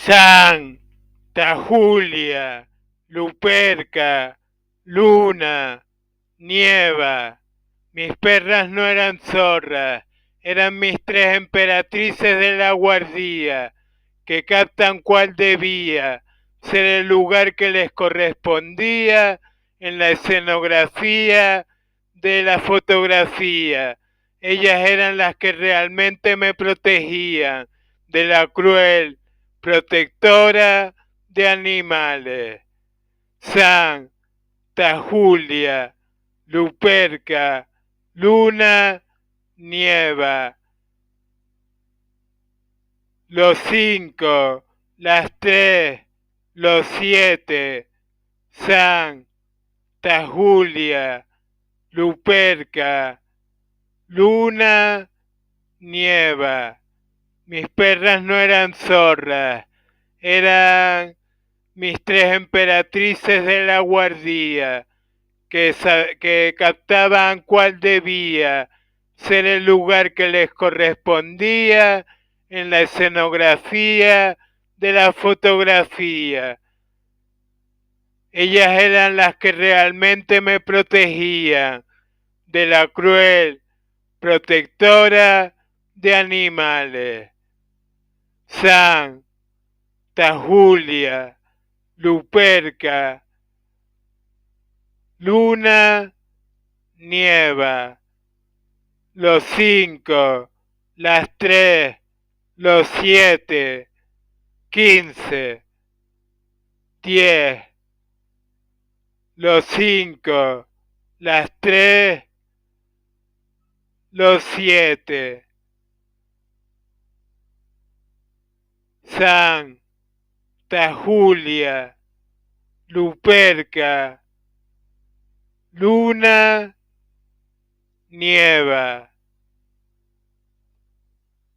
Santa Julia, Luperca, Luna, Nieva. Mis perras no eran zorras, eran mis tres emperatrices de la guardia, que captan cuál debía ser el lugar que les correspondía en la escenografía de la fotografía. Ellas eran las que realmente me protegían de la cruel protectora de animales. Santa Julia, Luperca, Luna, Nieva. Los 5, las 3, los 7. Santa Julia, Luperca, Luna, Nieva. Mis perras no eran zorras, eran mis tres emperatrices de la guardia, que captaban cuál debía ser el lugar que les correspondía en la escenografía de la fotografía. Ellas eran las que realmente me protegían de la cruel protectora de animales. Santa Julia, Luperca, Luna, Nieva. Los 5, las 3, los 7, 15, 10. Los 5, las 3, los 7. Santa Julia, Luperca, Luna, Nieva.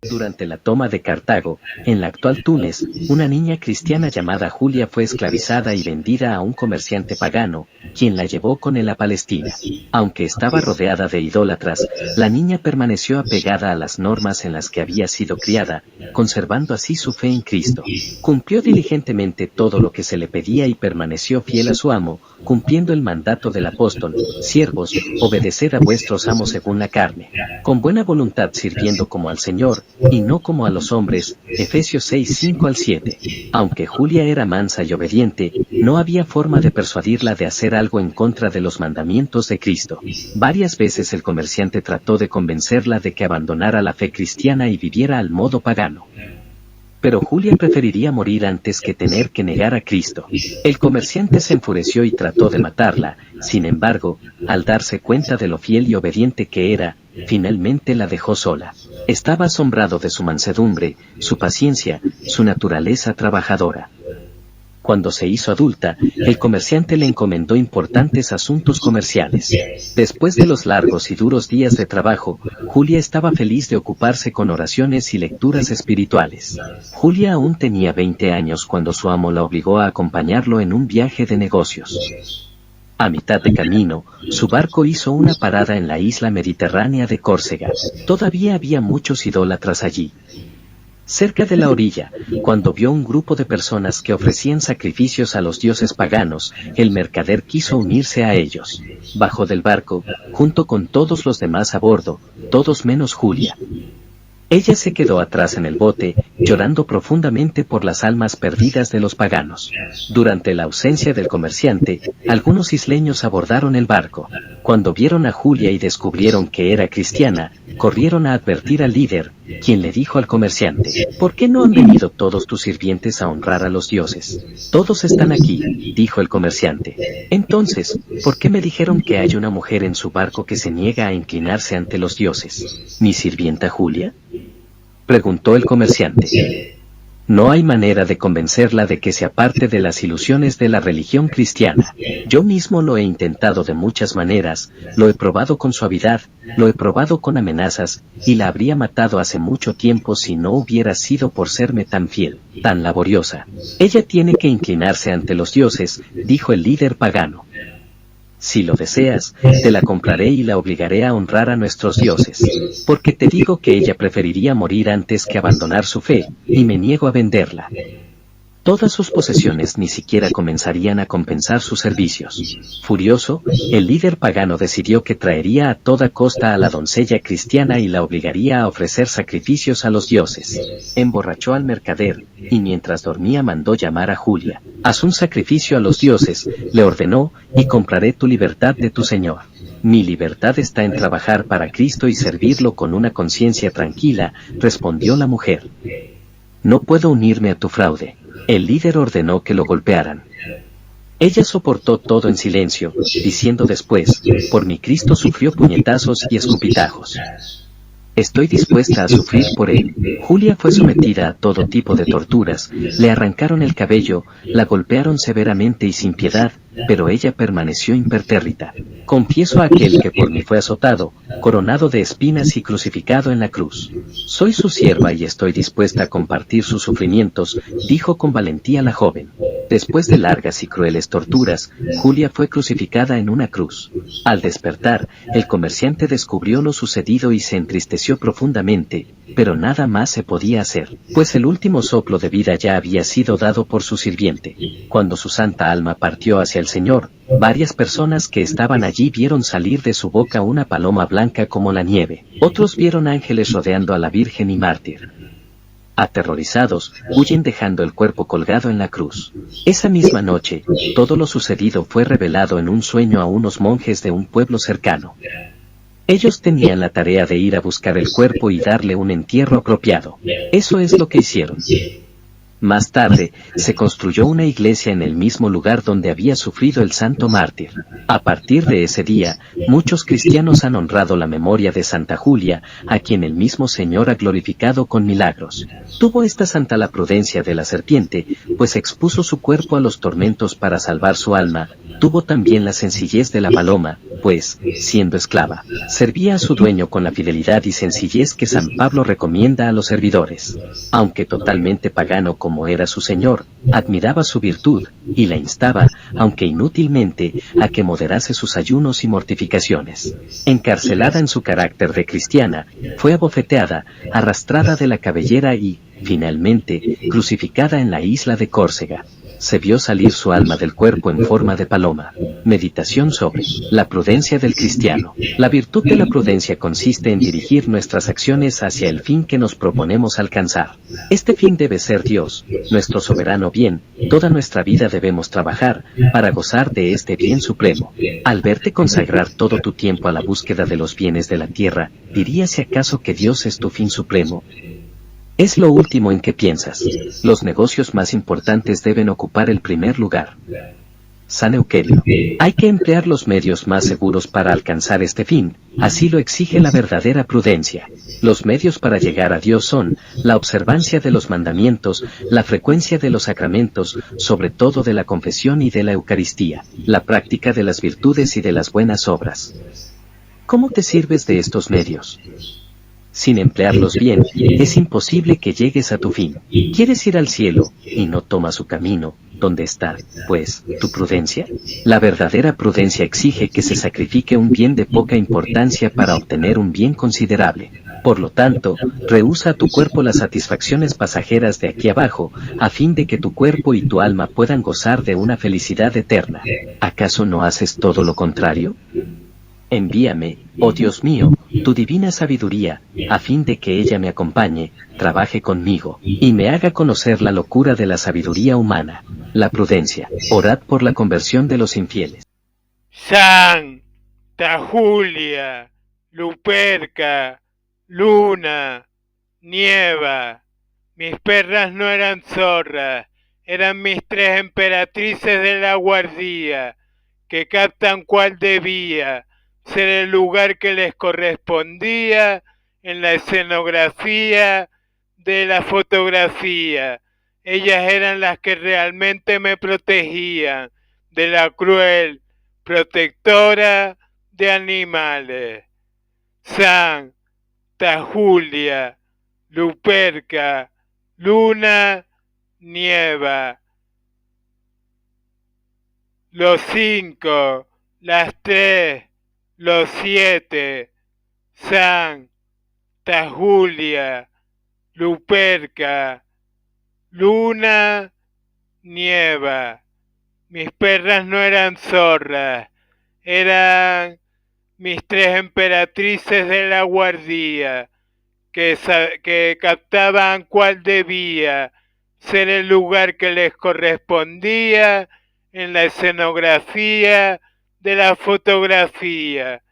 Durante la toma de Cartago, en la actual Túnez, una niña cristiana llamada Julia fue esclavizada y vendida a un comerciante pagano, quien la llevó con él a Palestina. Aunque estaba rodeada de idólatras, la niña permaneció apegada a las normas en las que había sido criada, conservando así su fe en Cristo. Cumplió diligentemente todo lo que se le pedía y permaneció fiel a su amo, cumpliendo el mandato del apóstol: siervos, obedeced a vuestros amos según la carne, con buena voluntad sirviendo como al Señor, y no como a los hombres. Efesios 6, 5 al 7. Aunque Julia era mansa y obediente, no había forma de persuadirla de hacer algo en contra de los mandamientos de Cristo. Varias veces el comerciante trató de convencerla de que abandonara la fe cristiana y viviera al modo pagano. Pero Julia preferiría morir antes que tener que negar a Cristo. El comerciante se enfureció y trató de matarla. Sin embargo, al darse cuenta de lo fiel y obediente que era, finalmente la dejó sola. Estaba asombrado de su mansedumbre, su paciencia, su naturaleza trabajadora. Cuando se hizo adulta, el comerciante le encomendó importantes asuntos comerciales. Después de los largos y duros días de trabajo, Julia estaba feliz de ocuparse con oraciones y lecturas espirituales. Julia aún tenía 20 años cuando su amo la obligó a acompañarlo en un viaje de negocios. A mitad de camino, su barco hizo una parada en la isla mediterránea de Córcega. Todavía había muchos idólatras allí. Cerca de la orilla, cuando vio un grupo de personas que ofrecían sacrificios a los dioses paganos, el mercader quiso unirse a ellos. Bajó del barco, junto con todos los demás a bordo, todos menos Julia. Ella se quedó atrás en el bote, llorando profundamente por las almas perdidas de los paganos. Durante la ausencia del comerciante, algunos isleños abordaron el barco. Cuando vieron a Julia y descubrieron que era cristiana, corrieron a advertir al líder, quien le dijo al comerciante: ¿por qué no han venido todos tus sirvientes a honrar a los dioses? Todos están aquí, dijo el comerciante. Entonces, ¿por qué me dijeron que hay una mujer en su barco que se niega a inclinarse ante los dioses? ¿Mi sirvienta Julia?, preguntó el comerciante. No hay manera de convencerla de que se aparte de las ilusiones de la religión cristiana. Yo mismo lo he intentado de muchas maneras, lo he probado con suavidad, lo he probado con amenazas, y la habría matado hace mucho tiempo si no hubiera sido por serme tan fiel, tan laboriosa. Ella tiene que inclinarse ante los dioses, dijo el líder pagano. Si lo deseas, te la compraré y la obligaré a honrar a nuestros dioses. Porque te digo que ella preferiría morir antes que abandonar su fe, y me niego a venderla. Todas sus posesiones ni siquiera comenzarían a compensar sus servicios. Furioso, el líder pagano decidió que traería a toda costa a la doncella cristiana y la obligaría a ofrecer sacrificios a los dioses. Emborrachó al mercader, y mientras dormía mandó llamar a Julia. Haz un sacrificio a los dioses, le ordenó, y compraré tu libertad de tu señor. Mi libertad está en trabajar para Cristo y servirlo con una conciencia tranquila, respondió la mujer. No puedo unirme a tu fraude. El líder ordenó que lo golpearan. Ella soportó todo en silencio, diciendo después, por mi Cristo sufrió puñetazos y escupitajos. Estoy dispuesta a sufrir por él. Julia fue sometida a todo tipo de torturas, le arrancaron el cabello, la golpearon severamente y sin piedad, pero ella permaneció impertérrita. Confieso a aquel que por mí fue azotado, coronado de espinas y crucificado en la cruz. Soy su sierva y estoy dispuesta a compartir sus sufrimientos, dijo con valentía la joven. Después de largas y crueles torturas, Julia fue crucificada en una cruz. Al despertar, el comerciante descubrió lo sucedido y se entristeció profundamente, pero nada más se podía hacer, pues el último soplo de vida ya había sido dado por su sirviente. Cuando su santa alma partió hacia el Señor, varias personas que estaban allí vieron salir de su boca una paloma blanca como la nieve. Otros vieron ángeles rodeando a la Virgen y mártir. Aterrorizados, huyen dejando el cuerpo colgado en la cruz. Esa misma noche, todo lo sucedido fue revelado en un sueño a unos monjes de un pueblo cercano. Ellos tenían la tarea de ir a buscar el cuerpo y darle un entierro apropiado. Eso es lo que hicieron. Más tarde, se construyó una iglesia en el mismo lugar donde había sufrido el santo mártir. A partir de ese día, muchos cristianos han honrado la memoria de Santa Julia, a quien el mismo Señor ha glorificado con milagros. Tuvo esta santa la prudencia de la serpiente, pues expuso su cuerpo a los tormentos para salvar su alma. Tuvo también la sencillez de la paloma, pues, siendo esclava, servía a su dueño con la fidelidad y sencillez que San Pablo recomienda a los servidores. Aunque totalmente pagano como era su señor, admiraba su virtud, y la instaba, aunque inútilmente, a que moderase sus ayunos y mortificaciones. Encarcelada en su carácter de cristiana, fue abofeteada, arrastrada de la cabellera y, finalmente, crucificada en la isla de Córcega. Se vio salir su alma del cuerpo en forma de paloma. Meditación sobre la prudencia del cristiano. La virtud de la prudencia consiste en dirigir nuestras acciones hacia el fin que nos proponemos alcanzar. Este fin debe ser Dios, nuestro soberano bien. Toda nuestra vida debemos trabajar para gozar de este bien supremo. Al verte consagrar todo tu tiempo a la búsqueda de los bienes de la tierra, ¿dirías acaso que Dios es tu fin supremo? Es lo último en que piensas. Los negocios más importantes deben ocupar el primer lugar. San Euquerio. Hay que emplear los medios más seguros para alcanzar este fin, así lo exige la verdadera prudencia. Los medios para llegar a Dios son la observancia de los mandamientos, la frecuencia de los sacramentos, sobre todo de la confesión y de la Eucaristía, la práctica de las virtudes y de las buenas obras. ¿Cómo te sirves de estos medios? Sin emplearlos bien, es imposible que llegues a tu fin. ¿Quieres ir al cielo, y no tomas su camino? ¿Dónde está, pues, tu prudencia? La verdadera prudencia exige que se sacrifique un bien de poca importancia para obtener un bien considerable. Por lo tanto, rehúsa a tu cuerpo las satisfacciones pasajeras de aquí abajo, a fin de que tu cuerpo y tu alma puedan gozar de una felicidad eterna. ¿Acaso no haces todo lo contrario? Envíame, oh Dios mío, tu divina sabiduría, a fin de que ella me acompañe, trabaje conmigo, y me haga conocer la locura de la sabiduría humana, la prudencia. Orad por la conversión de los infieles. Santa Julia, Luperca, Luna, Nieva. Mis perras no eran zorras, eran mis tres emperatrices de la guardia, que captan cuál debía ser el lugar que les correspondía en la escenografía de la fotografía. Ellas eran las que realmente me protegían de la cruel protectora de animales. Santa Julia, Luperca, Luna, Nieva. Los 5, las 3, los 7, Santa Julia, Luperca, Luna, nieva. Mis perras no eran zorras, eran mis tres emperatrices de la guardia, que captaban cuál debía ser el lugar que les correspondía en la escenografía de la fotografía.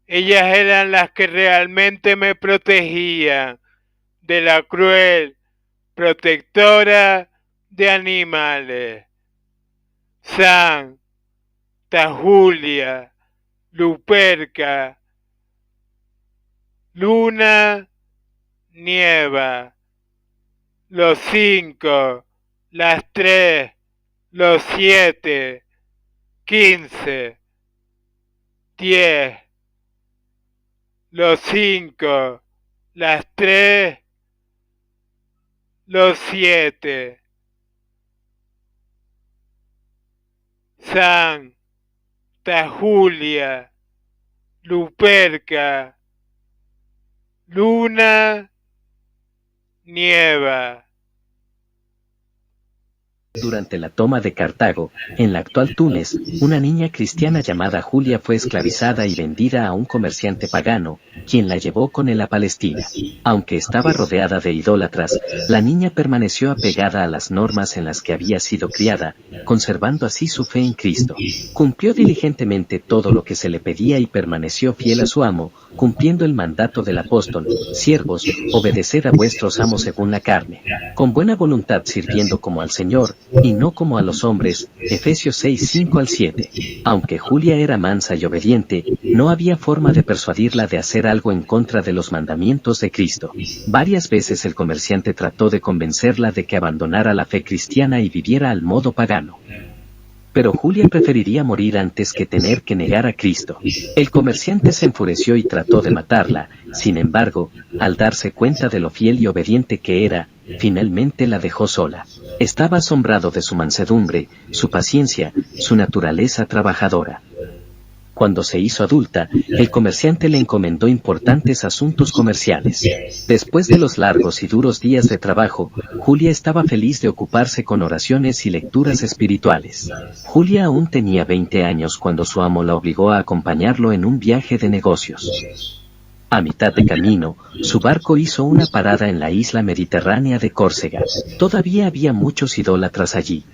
Ellas eran las que realmente me protegían de la cruel protectora de animales. Santa Julia, Luperca, Luna, Nieva, los 5, las 3, los 7, 15, 10, los 5, las 3, los 7. Santa Julia, Luperca, Luna, Nieva. Durante la toma de Cartago, en la actual Túnez, una niña cristiana llamada Julia fue esclavizada y vendida a un comerciante pagano, quien la llevó con él a Palestina. Aunque estaba rodeada de idólatras, la niña permaneció apegada a las normas en las que había sido criada, conservando así su fe en Cristo. Cumplió diligentemente todo lo que se le pedía y permaneció fiel a su amo, cumpliendo el mandato del apóstol: siervos, obedeced a vuestros amos según la carne, con buena voluntad sirviendo como al Señor, y no como a los hombres. Efesios 6, 5 al 7. Aunque Julia era mansa y obediente, no había forma de persuadirla de hacer algo en contra de los mandamientos de Cristo. Varias veces el comerciante trató de convencerla de que abandonara la fe cristiana y viviera al modo pagano. Pero Julia preferiría morir antes que tener que negar a Cristo. El comerciante se enfureció y trató de matarla. Sin embargo, al darse cuenta de lo fiel y obediente que era, finalmente la dejó sola. Estaba asombrado de su mansedumbre, su paciencia, su naturaleza trabajadora. Cuando se hizo adulta, el comerciante le encomendó importantes asuntos comerciales. Después de los largos y duros días de trabajo, Julia estaba feliz de ocuparse con oraciones y lecturas espirituales. Julia aún tenía 20 años cuando su amo la obligó a acompañarlo en un viaje de negocios. A mitad de camino, su barco hizo una parada en la isla mediterránea de Córcega. Todavía había muchos idólatras allí.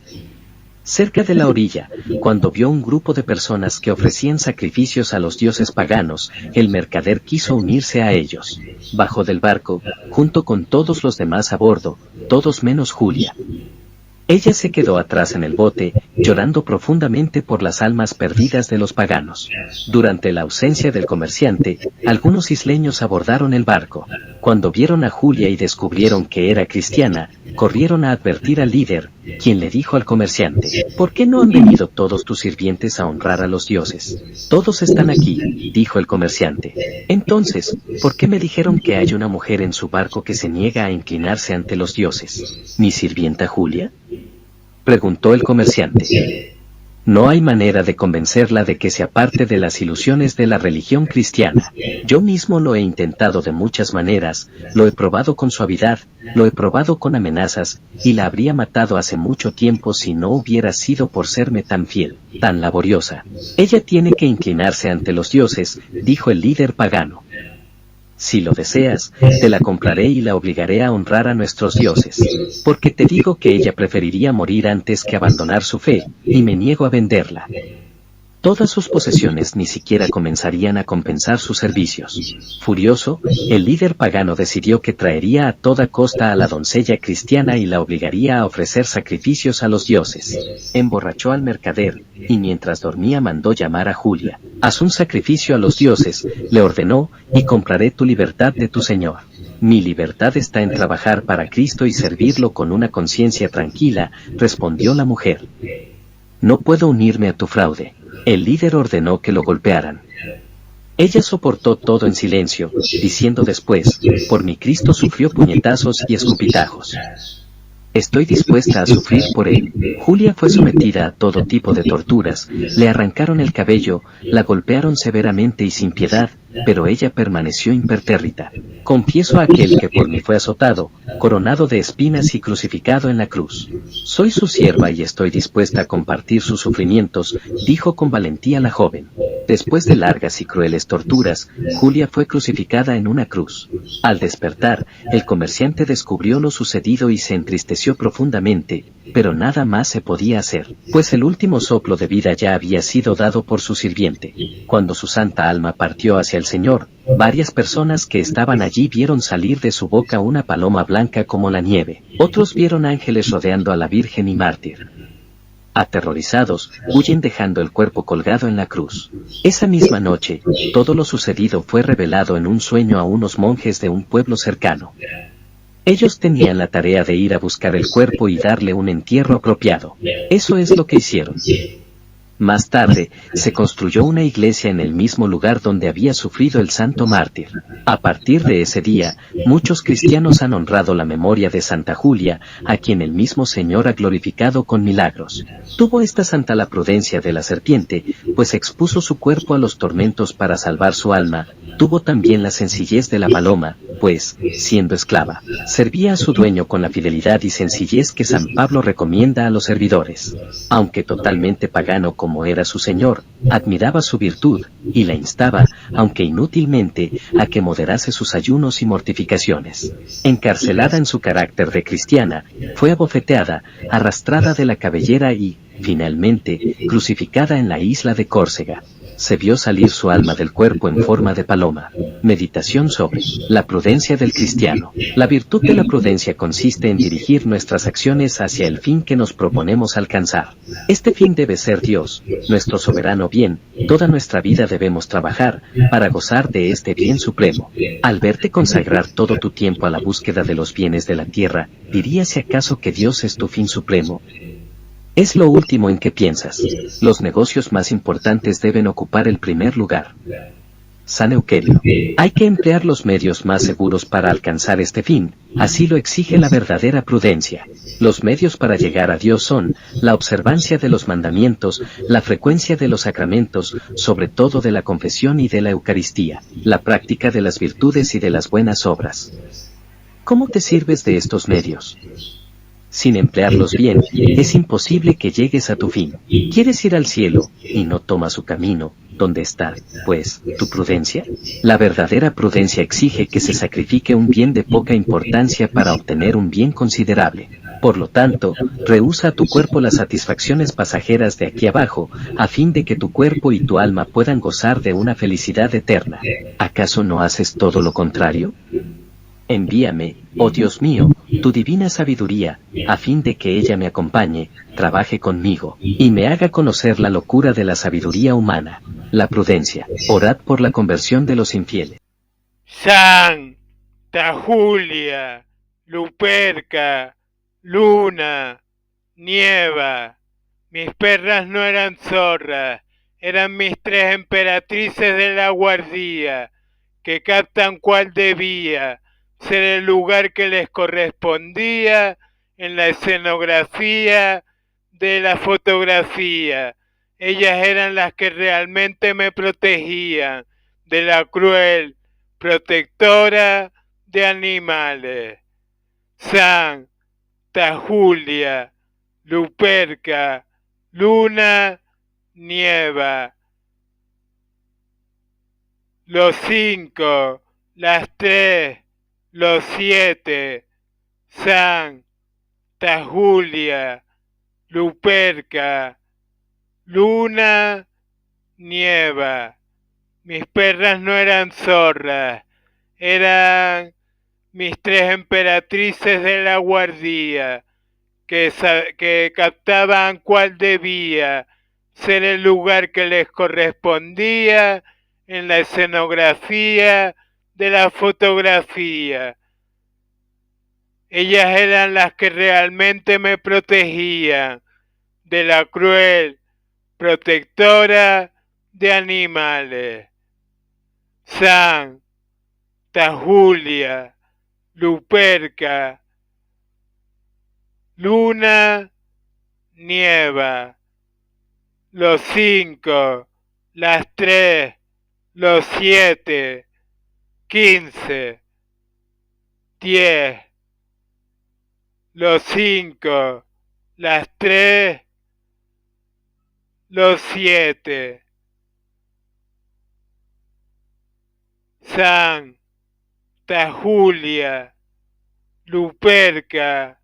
Cerca de la orilla, cuando vio un grupo de personas que ofrecían sacrificios a los dioses paganos, el mercader quiso unirse a ellos. Bajó del barco, junto con todos los demás a bordo, todos menos Julia. Ella se quedó atrás en el bote, llorando profundamente por las almas perdidas de los paganos. Durante la ausencia del comerciante, algunos isleños abordaron el barco. Cuando vieron a Julia y descubrieron que era cristiana, corrieron a advertir al líder, quien le dijo al comerciante: ¿por qué no han venido todos tus sirvientes a honrar a los dioses? Todos están aquí, dijo el comerciante. Entonces, ¿por qué me dijeron que hay una mujer en su barco que se niega a inclinarse ante los dioses? ¿Mi sirvienta Julia?, preguntó el comerciante. No hay manera de convencerla de que se aparte de las ilusiones de la religión cristiana. Yo mismo lo he intentado de muchas maneras, lo he probado con suavidad, lo he probado con amenazas, y la habría matado hace mucho tiempo si no hubiera sido por serme tan fiel, tan laboriosa. Ella tiene que inclinarse ante los dioses, dijo el líder pagano. Si lo deseas, te la compraré y la obligaré a honrar a nuestros dioses. Porque te digo que ella preferiría morir antes que abandonar su fe, y me niego a venderla. Todas sus posesiones ni siquiera comenzarían a compensar sus servicios. Furioso, el líder pagano decidió que traería a toda costa a la doncella cristiana y la obligaría a ofrecer sacrificios a los dioses. Emborrachó al mercader, y mientras dormía mandó llamar a Julia. Haz un sacrificio a los dioses, le ordenó, y compraré tu libertad de tu señor. Mi libertad está en trabajar para Cristo y servirlo con una conciencia tranquila, respondió la mujer. No puedo unirme a tu fraude. El líder ordenó que lo golpearan. Ella soportó todo en silencio, diciendo después: por mi Cristo sufrió puñetazos y escupitajos. Estoy dispuesta a sufrir por él. Julia fue sometida a todo tipo de torturas, le arrancaron el cabello, la golpearon severamente y sin piedad, pero ella permaneció impertérrita. Confieso a aquel que por mí fue azotado, coronado de espinas y crucificado en la cruz. Soy su sierva y estoy dispuesta a compartir sus sufrimientos, dijo con valentía la joven. Después de largas y crueles torturas, Julia fue crucificada en una cruz. Al despertar, el comerciante descubrió lo sucedido y se entristeció profundamente, pero nada más se podía hacer, pues el último soplo de vida ya había sido dado por su sirviente. Cuando su santa alma partió hacia el Señor, varias personas que estaban allí vieron salir de su boca una paloma blanca como la nieve. Otros vieron ángeles rodeando a la Virgen y mártir. Aterrorizados, huyen dejando el cuerpo colgado en la cruz. Esa misma noche, todo lo sucedido fue revelado en un sueño a unos monjes de un pueblo cercano. Ellos tenían la tarea de ir a buscar el cuerpo y darle un entierro apropiado. Eso es lo que hicieron. Más tarde, se construyó una iglesia en el mismo lugar donde había sufrido el santo mártir. A partir de ese día, muchos cristianos han honrado la memoria de Santa Julia, a quien el mismo Señor ha glorificado con milagros. Tuvo esta santa la prudencia de la serpiente, pues expuso su cuerpo a los tormentos para salvar su alma. Tuvo también la sencillez de la paloma, pues, siendo esclava, servía a su dueño con la fidelidad y sencillez que San Pablo recomienda a los servidores. Aunque totalmente pagano como era su señor, admiraba su virtud, y la instaba, aunque inútilmente, a que moderase sus ayunos y mortificaciones. Encarcelada en su carácter de cristiana, fue abofeteada, arrastrada de la cabellera y, finalmente, crucificada en la isla de Córcega. Se vio salir su alma del cuerpo en forma de paloma. Meditación sobre la prudencia del cristiano. La virtud de la prudencia consiste en dirigir nuestras acciones hacia el fin que nos proponemos alcanzar. Este fin debe ser Dios, nuestro soberano bien. Toda nuestra vida debemos trabajar para gozar de este bien supremo. Al verte consagrar todo tu tiempo a la búsqueda de los bienes de la tierra, ¿dirías acaso que Dios es tu fin supremo? Es lo último en que piensas. Los negocios más importantes deben ocupar el primer lugar. San Euquerio. Hay que emplear los medios más seguros para alcanzar este fin, así lo exige la verdadera prudencia. Los medios para llegar a Dios son la observancia de los mandamientos, la frecuencia de los sacramentos, sobre todo de la confesión y de la Eucaristía, la práctica de las virtudes y de las buenas obras. ¿Cómo te sirves de estos medios? Sin emplearlos bien, es imposible que llegues a tu fin. ¿Quieres ir al cielo, y no tomas su camino? ¿Dónde está, pues, tu prudencia? La verdadera prudencia exige que se sacrifique un bien de poca importancia para obtener un bien considerable. Por lo tanto, rehúsa a tu cuerpo las satisfacciones pasajeras de aquí abajo, a fin de que tu cuerpo y tu alma puedan gozar de una felicidad eterna. ¿Acaso no haces todo lo contrario? Envíame, oh Dios mío, tu divina sabiduría, a fin de que ella me acompañe, trabaje conmigo, y me haga conocer la locura de la sabiduría humana, la prudencia. Orad por la conversión de los infieles. Santa Julia, Luperca, Luna, Nieva. Mis perras no eran zorras, eran mis tres emperatrices de la guardia, que captan cuál debía ser el lugar que les correspondía en la escenografía de la fotografía. Ellas eran las que realmente me protegían de la cruel protectora de animales. Santa Julia, Luperca, Luna, Nieva. Los 5, las 3, los 7, Santa Julia, Luperca, Luna, Nieva. Mis perras no eran zorras, eran mis tres emperatrices de la guardia, que captaban cuál debía ser el lugar que les correspondía en la escenografía de la fotografía. Ellas eran las que realmente me protegían de la cruel protectora de animales. Santa Julia, Luperca, Luna, Nieva. Los 5, las 3, los 7, 15, 10, los 5, las 3, los 7. Santa Julia, Luperca,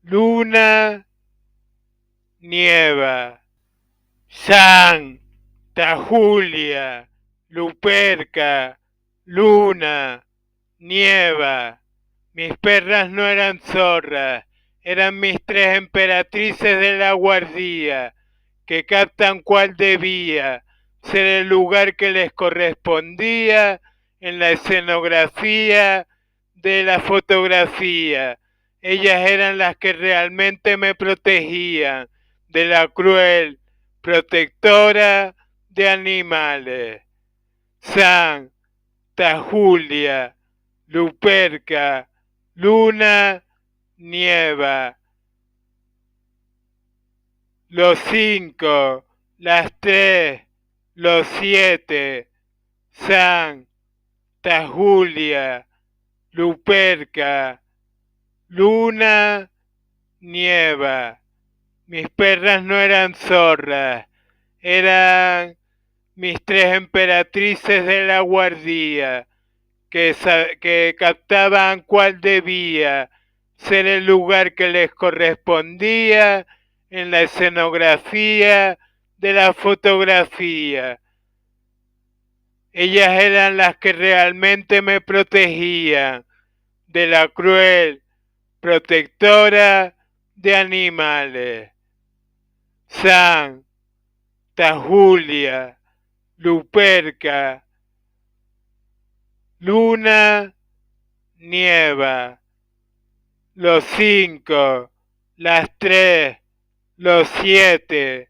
luna, nieva. Santa Julia, Luperca, luna, nieva. Mis perras no eran zorras, eran mis 3 emperatrices de la guardia, que captan cuál debía ser el lugar que les correspondía en la escenografía de la fotografía. Ellas eran las que realmente me protegían de la cruel protectora de animales. Santa Julia, Luperca, luna, nieva. Los 5, las 3, los 7. Santa Julia, Luperca, luna, nieva. Mis perras no eran zorras, eran mis 3 emperatrices de la guardia, que captaban cuál debía ser el lugar que les correspondía en la escenografía de la fotografía. Ellas eran las que realmente me protegían de la cruel protectora de animales. Santa Julia, Luperca, luna, nieva. Los 5, las 3, los 7.